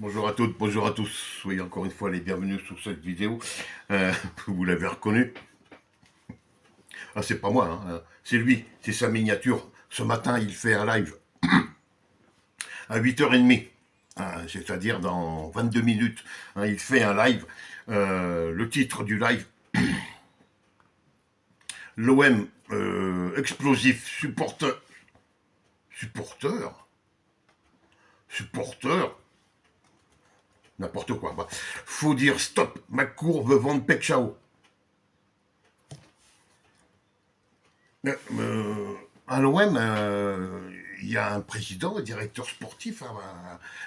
Bonjour à toutes, bonjour à tous. Soyez encore une fois les bienvenus sur cette vidéo. Vous l'avez reconnu. Ah, c'est pas moi, hein. C'est lui, c'est sa miniature. Ce matin, il fait un live à 8h30. C'est-à-dire dans 22 minutes. Il fait un live. Le titre du live, l'OM explosif, supporteur, supporteur, n'importe quoi. Bah. Faut dire stop, McCourt veut vendre Pekchao. À l'OM, il y a un président, un directeur sportif,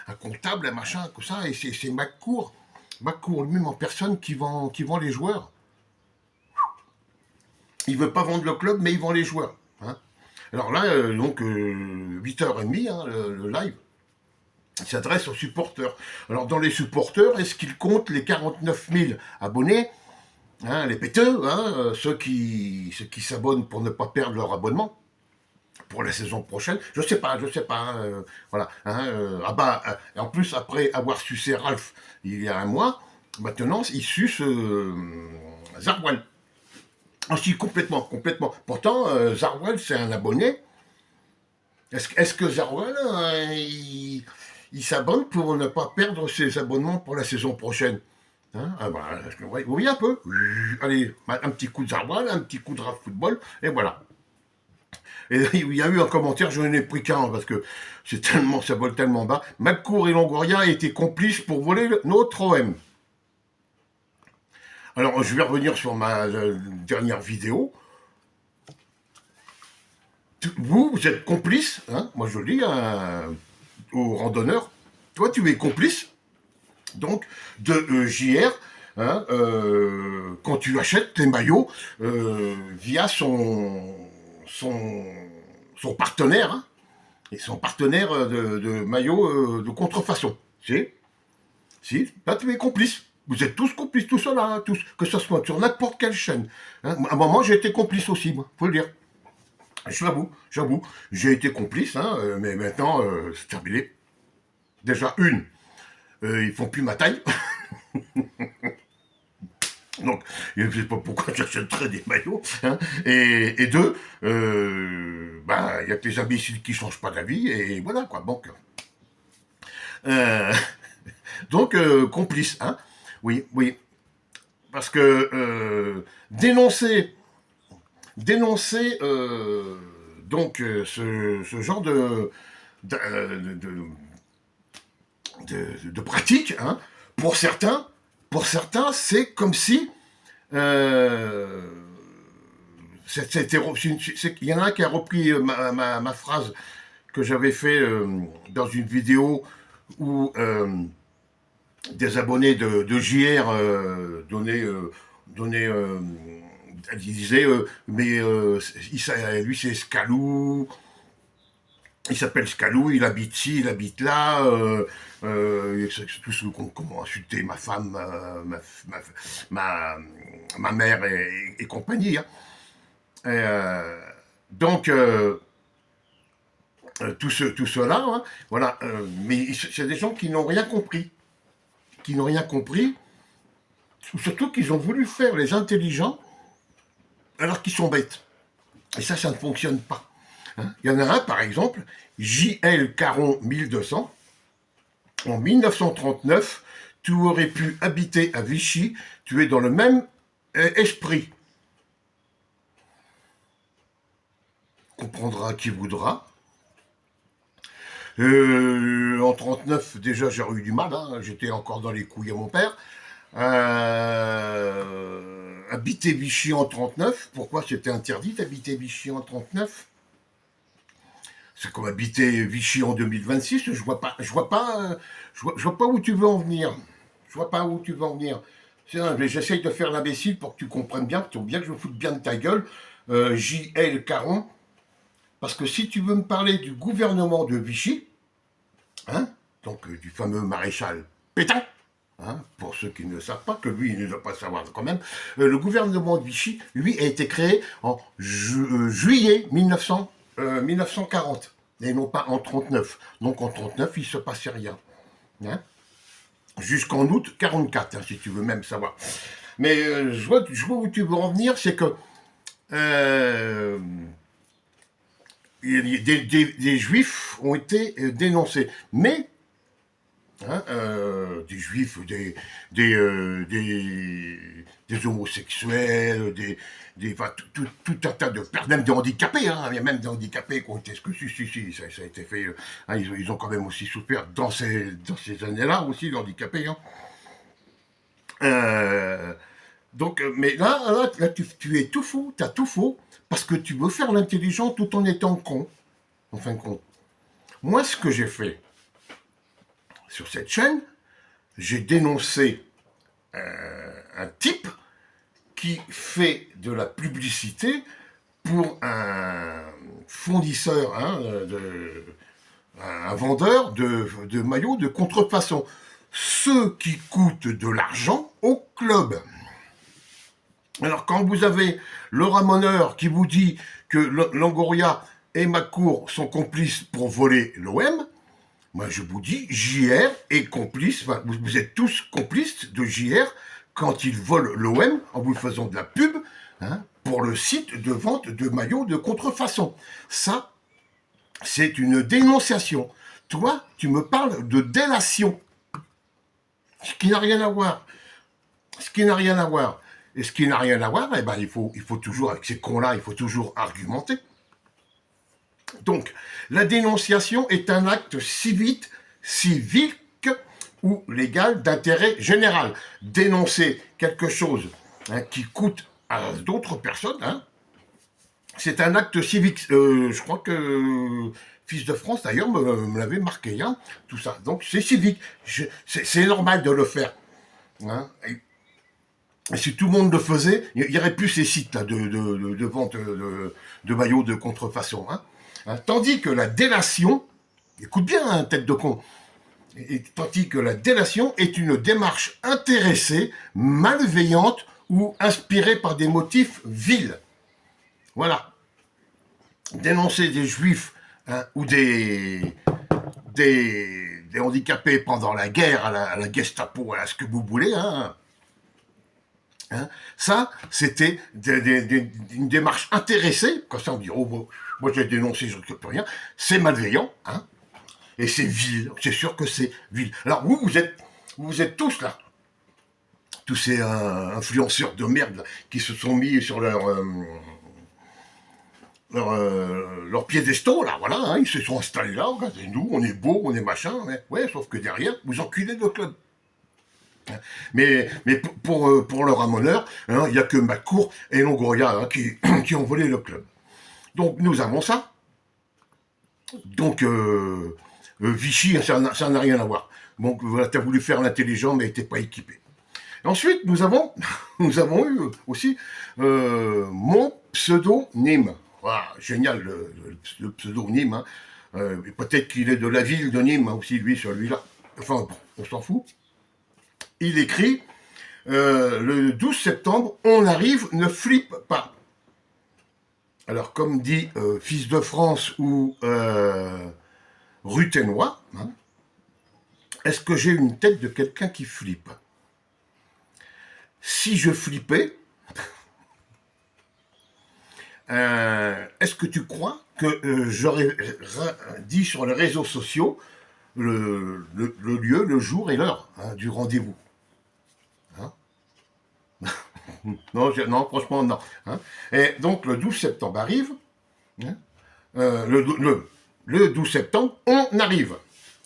un comptable, un machin, tout ça, et c'est McCourt, McCourt lui-même en personne qui vend les joueurs. Il veut pas vendre le club, mais il vend les joueurs. Hein. Alors là, 8h30, le live, il s'adresse aux supporters. Alors dans les supporters, est-ce qu'il compte les 49 000 abonnés, les péteux, ceux qui s'abonnent pour ne pas perdre leur abonnement pour la saison prochaine, je sais pas, voilà. En plus, après avoir sucé Ralph il y a un mois, maintenant, il suce Zarwell. Ah si, complètement, complètement. Pourtant, Zarwell, c'est un abonné. Est-ce que Zarwell, il s'abonne pour ne pas perdre ses abonnements pour la saison prochaine? Vous voyez un peu. Allez, un petit coup de Zarwell, un petit coup de Ralph Football, et voilà. Et il y a eu un commentaire, je n'en ai pris qu'un, parce que ça vole tellement bas. McCourt et Longoria étaient complices pour voler notre OM. Alors, je vais revenir sur ma dernière vidéo. Vous êtes complice, hein, moi je le dis aux randonneurs, toi tu es complice, donc, de JR, quand tu achètes les maillots via son partenaire, et son partenaire de maillot de contrefaçon. Si, là tu es complice. Vous êtes tous complices, tous ceux-là, tous, que ce soit sur n'importe quelle chaîne. À un moment, j'ai été complice aussi, moi, faut le dire. J'avoue, j'ai été complice, mais maintenant, c'est terminé. Déjà, ils font plus ma taille. Donc, je ne sais pas pourquoi j'achèterais des maillots. Et deux, il y a que les imbéciles qui ne changent pas d'avis, et voilà, quoi. Euh, complice, hein. Oui, oui. Parce que dénoncer ce genre de pratique, pour certains, c'est comme si il y en a un qui a repris ma phrase que j'avais fait dans une vidéo où des abonnés de JR donnaient il disait lui c'est Scalou, il s'appelle Scalou, il habite ci, il habite là, comment insulter ma femme, ma mère et compagnie. Hein. Donc, tout cela, hein, voilà. Mais c'est des gens qui n'ont rien compris. Qui n'ont rien compris, surtout qu'ils ont voulu faire les intelligents alors qu'ils sont bêtes. Et ça ne fonctionne pas. Hein. Il y en a un, par exemple, J.L. Caron 1200. En 1939, tu aurais pu habiter à Vichy, tu es dans le même esprit. Comprendra qui voudra. En 39, déjà, j'ai eu du mal, j'étais encore dans les couilles à mon père. Habiter Vichy en 39, pourquoi c'était interdit d'habiter Vichy en 39? C'est comme habiter Vichy en 2026, je vois pas où tu veux en venir. Je vois pas où tu veux en venir. J'essaye de faire l'imbécile pour que tu comprennes bien, que je me foute bien de ta gueule, J.L. Caron, parce que si tu veux me parler du gouvernement de Vichy, donc du fameux maréchal Pétain, pour ceux qui ne savent pas, que lui, il ne doit pas savoir quand même, le gouvernement de Vichy, lui, a été créé en juillet 1940, et non pas en 39. Donc en 39, il ne se passait rien. Hein. jusqu'en août 44, hein, si tu veux même savoir. Mais je vois où tu veux en venir, c'est que euh, des juifs ont été dénoncés. Mais hein, des juifs, des, euh, des, des homosexuels, enfin, tout un tas de personnes, même des handicapés, hein, il y a même des handicapés qui ont été, si, ça a été fait, hein, ils ont quand même aussi souffert dans ces années-là aussi, les handicapés. Hein. Euh, donc, mais là tu es tout faux, tu as tout faux, parce que tu veux faire l'intelligent tout en étant con, en fin de compte. Moi, ce que j'ai fait sur cette chaîne, j'ai dénoncé un type qui fait de la publicité pour un fournisseur, hein, un vendeur de maillots de contrefaçon. Ceux qui coûtent de l'argent au club. Alors quand vous avez le ramoneur qui vous dit que Longoria et Macour sont complices pour voler l'OM, moi je vous dis, JR est complice, enfin, vous êtes tous complices de JR quand il vole l'OM en vous faisant de la pub, hein, pour le site de vente de maillots de contrefaçon. Ça, c'est une dénonciation. Toi, tu me parles de délation, ce qui n'a rien à voir. Ce qui n'a rien à voir. Et ce qui n'a rien à voir, eh ben, il faut toujours, avec ces cons-là, il faut toujours argumenter. Donc, la dénonciation est un acte civique ou légal d'intérêt général. Dénoncer quelque chose, hein, qui coûte à d'autres personnes, hein, c'est un acte civique. Je crois que Fils de France, d'ailleurs, me l'avait marqué, hein, tout ça. Donc, c'est civique. C'est normal de le faire. Hein. Et si tout le monde le faisait, il n'y aurait plus ces sites là, de vente de maillots de contrefaçon. Hein. Hein, tandis que la délation, écoute bien, hein, tête de con, tandis que la délation est une démarche intéressée, malveillante ou inspirée par des motifs vils. Voilà. Dénoncer des juifs, hein, ou des handicapés pendant la guerre, à la Gestapo, à ce que vous voulez, hein. Hein, ça, c'était une démarche intéressée. Comme ça, on dit, oh, moi j'ai dénoncé, je ne peux rien. C'est malveillant, hein, et c'est vil. C'est sûr que c'est vil. Alors vous êtes tous là, tous ces influenceurs de merde là, qui se sont mis sur leur piédestal, là, voilà, hein, ils se sont installés là, regardez-nous, on est beau, on est machin, ouais, sauf que derrière, vous enculez le club. Mais pour le ramoneur, hein, il n'y a que Macour et Longoria, hein, qui ont volé le club. Donc nous avons ça. Donc Vichy, ça n'a rien à voir. Donc voilà, tu as voulu faire l'intelligent, mais t'es pas équipé. Ensuite, nous avons eu aussi mon pseudonyme. Voilà, génial le pseudonyme. Hein. Peut-être qu'il est de la ville de Nîmes, hein, aussi, lui, celui-là. Enfin, on s'en fout. Il écrit le 12 septembre, on arrive, ne flippe pas. Alors, comme dit Fils de France ou Ruthénois, hein, est-ce que j'ai une tête de quelqu'un qui flippe? Si je flippais, est-ce que tu crois que j'aurais dit sur les réseaux sociaux le lieu, le jour et l'heure, hein, du rendez-vous? Hein? Non, franchement, non. Hein. Et donc, le 12 septembre arrive. Hein, le 12 septembre, on arrive.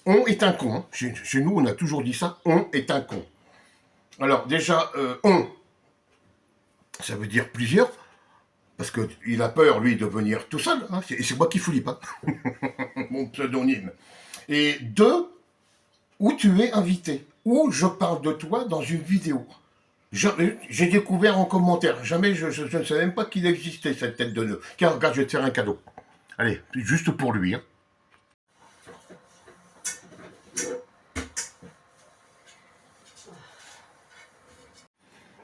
On est un con. Hein. Chez nous, on a toujours dit ça. On est un con. Alors, déjà, on, ça veut dire plusieurs. Parce qu'il a peur, lui, de venir tout seul. Hein. C'est moi qui flippe. Hein. Mon pseudonyme. Et deux, où tu es invité. Où je parle de toi dans une vidéo. J'ai découvert en commentaire. Jamais, je ne savais même pas qu'il existait, cette tête de nœud. Tiens, regarde, je vais te faire un cadeau. Allez, juste pour lui. Hein.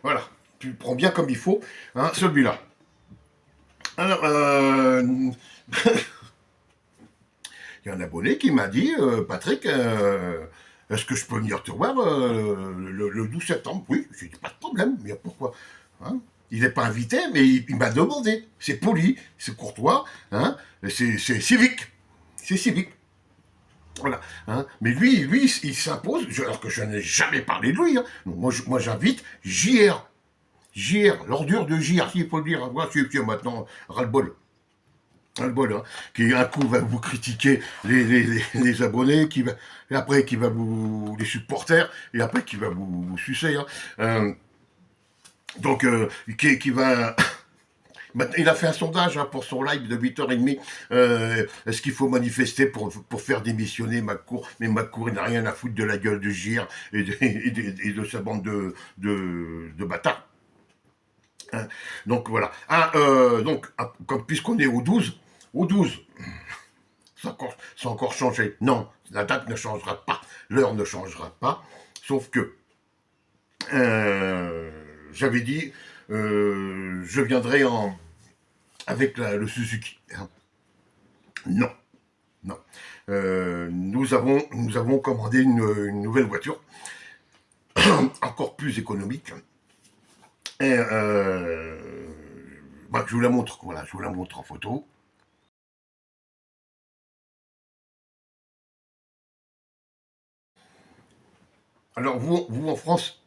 Voilà, tu le prends bien comme il faut, hein, celui-là. Alors, il y a un abonné qui m'a dit, Patrick, est-ce que je peux venir te voir le 12 septembre? Oui, j'ai dit, pas de problème, mais pourquoi? Hein, il n'est pas invité, mais il m'a demandé. C'est poli, c'est courtois, hein, c'est civique. C'est civique. Voilà. Hein. Mais lui, il s'impose, alors que je n'ai jamais parlé de lui. Hein. Donc moi, j'invite JR. JR, l'ordure de JR, s'il faut le dire. Moi, maintenant, ras-le-bol. Ras-le-bol, hein. Qui un coup va vous critiquer les abonnés, et après qui va vous les supporters, et après qui va vous sucer. Hein. Donc, qui va il a fait un sondage hein, pour son live de 8h30. Est-ce qu'il faut manifester pour faire démissionner McCourt? Mais McCourt, il n'a rien à foutre de la gueule de Gir et de sa bande de bâtards. Hein, donc voilà. Puisqu'on est au 12, ça a encore changé. Non, la date ne changera pas, l'heure ne changera pas, sauf que j'avais dit, je viendrai avec le Suzuki. Non, non. Nous avons commandé une nouvelle voiture, encore plus économique. Et je vous la montre, voilà, je vous la montre en photo. Alors vous en France,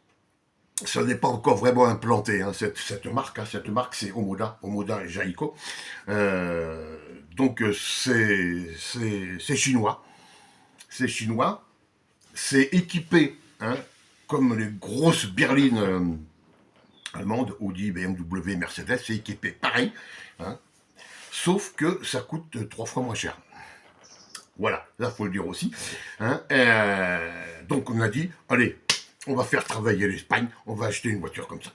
ça n'est pas encore vraiment implanté, hein, cette marque. Hein, cette marque, c'est Omoda et Jaico. Donc c'est chinois. C'est chinois. C'est équipé, hein, comme les grosses berlines allemandes, Audi, BMW, Mercedes, c'est équipé pareil. Hein, sauf que ça coûte 3 fois moins cher. Voilà, là, faut le dire aussi. Hein, donc on a dit, allez, on va faire travailler l'Espagne, on va acheter une voiture comme ça.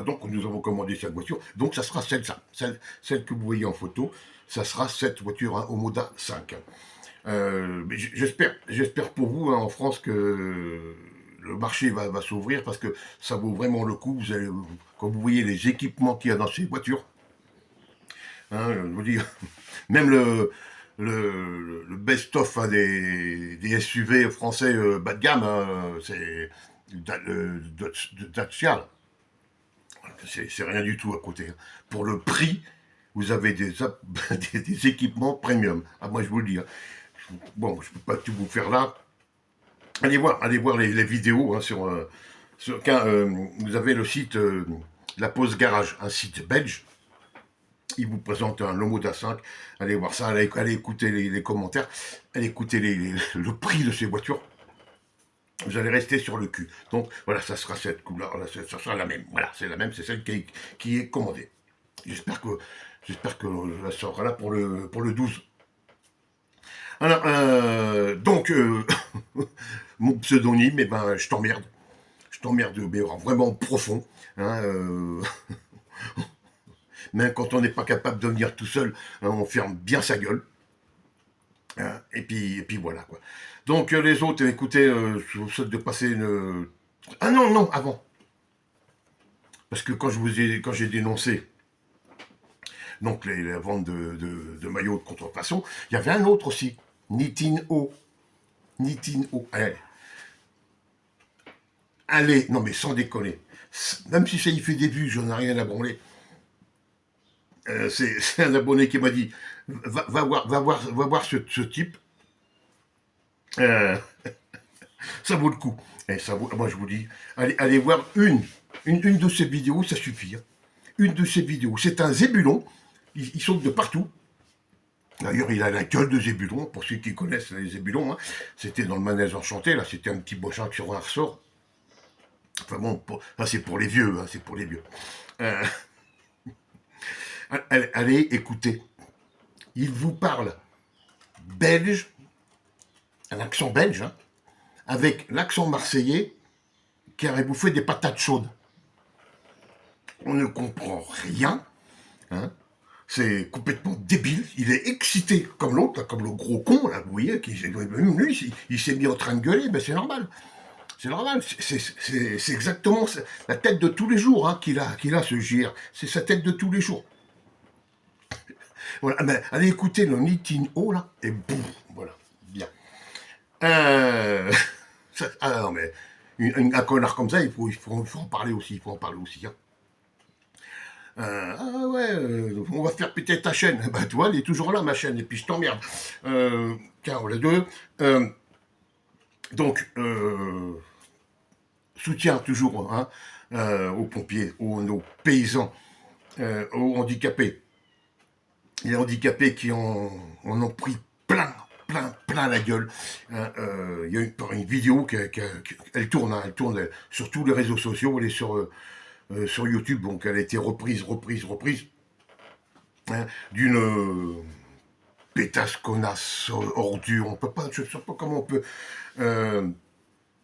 Donc nous avons commandé cette voiture, donc ça sera celle que vous voyez en photo, ça sera cette voiture hein, Omoda 5. J'espère pour vous hein, en France que le marché va s'ouvrir parce que ça vaut vraiment le coup. Quand vous voyez les équipements qu'il y a dans ces voitures, hein, je vous dis, même le best-of hein, des SUV français bas de gamme, hein, c'est Dacia. C'est rien du tout à côté. Hein. Pour le prix, vous avez des équipements premium. Ah, moi, je vous le dis. Hein. Bon, je ne peux pas tout vous faire là. Allez voir les vidéos hein, vous avez le site La Pause Garage, un site belge. Il vous présente un Lomoda 5. Allez voir ça, allez écouter les commentaires, allez écouter le prix de ces voitures. Vous allez rester sur le cul. Donc voilà, ça sera cette couleur, ça sera la même. Voilà, c'est la même, c'est celle qui est commandée. J'espère que ça sera là pour le 12. Alors, donc, mon pseudonyme, je t'emmerde. Je t'emmerde, mais vraiment profond. Hein, même quand on n'est pas capable de venir tout seul, hein, on ferme bien sa gueule. Hein, et puis voilà, quoi. Donc, les autres, écoutez, je vous souhaite de passer une... Ah non, avant. Parce que quand j'ai dénoncé donc la vente de maillots de contrefaçon, il y avait un autre aussi, Nitin-O. Allez, non mais sans déconner. Même si ça y fait des vues, j'en ai rien à branler. C'est un abonné qui m'a dit va voir ce type. Ça vaut le coup. Et moi je vous dis, allez voir une de ces vidéos, ça suffit. Hein. Une de ces vidéos. C'est un zébulon. Il saute de partout. D'ailleurs, il a la gueule de Zébulon, pour ceux qui connaissent les Zébulons. Hein. C'était dans le Manège Enchanté, là, c'était un petit bochin sur un ressort. Enfin bon, c'est pour les vieux, hein, c'est pour les vieux. Allez, écoutez. Il vous parle belge, un accent belge, hein, avec l'accent marseillais qui aurait bouffé des patates chaudes. On ne comprend rien. Hein. C'est complètement débile. Il est excité comme l'autre, comme le gros con, là, vous voyez, lui, il s'est mis en train de gueuler, c'est normal. C'est normal, c'est exactement la tête de tous les jours hein, qu'il a ce JR. C'est sa tête de tous les jours. Voilà, allez écouter le Nitin-O, là, et boum, voilà, bien. Euh, ah non, mais un connard comme ça, il faut en parler aussi. Il faut en parler aussi. Hein. Ah ouais, on va faire péter ta chaîne. Bah, tu vois, elle est toujours là, ma chaîne, et puis je t'emmerde. Tiens, les deux. Donc, soutien toujours hein, aux pompiers, aux paysans, aux handicapés. Les handicapés qui en ont pris plein la gueule. Hein, il y a une vidéo elle tourne, hein, elle tourne sur tous les réseaux sociaux, elle est sur YouTube, donc elle a été reprise, hein, d'une pétasse, connasse, ordure. On peut pas, je ne sais pas comment on peut euh,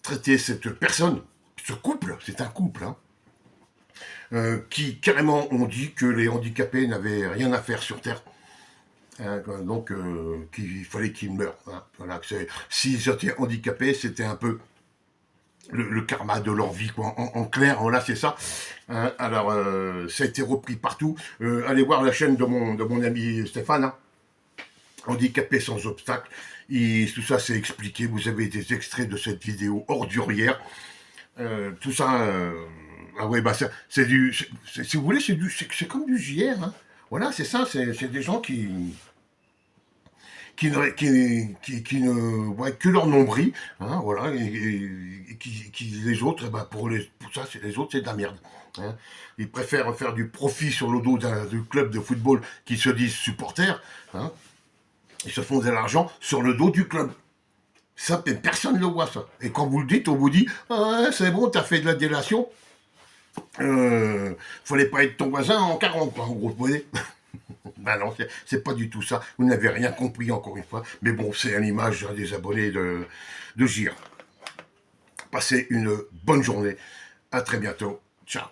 traiter cette personne, ce couple, c'est un couple, hein, qui carrément ont dit que les handicapés n'avaient rien à faire sur Terre. Hein, donc, qu'il fallait qu'ils meurent. Hein. Voilà, s'ils étaient handicapés, c'était un peu le karma de leur vie, quoi. En clair, voilà, c'est ça. Hein, alors, ça a été repris partout. Allez voir la chaîne de mon ami Stéphane, hein, Handicapé sans obstacle. Tout ça, c'est expliqué. Vous avez des extraits de cette vidéo ordurière. Tout ça, ah ouais, bah, si vous voulez, c'est comme du JR. Hein. Voilà, c'est ça. C'est des gens qui ne voient que leur nombril, hein, voilà, et les autres, ben pour ça, les autres, c'est de la merde. Hein. Ils préfèrent faire du profit sur le dos du club de football qui se disent supporters. Hein. Ils se font de l'argent sur le dos du club. Ça, personne ne le voit, ça. Et quand vous le dites, on vous dit ah, c'est bon, t'as fait de la délation. Fallait pas être ton voisin en 40, quoi, en gros, vous voyez. Ben non, c'est pas du tout ça. Vous n'avez rien compris encore une fois. Mais bon, c'est une image des abonnés de GIR. Passez une bonne journée. À très bientôt. Ciao.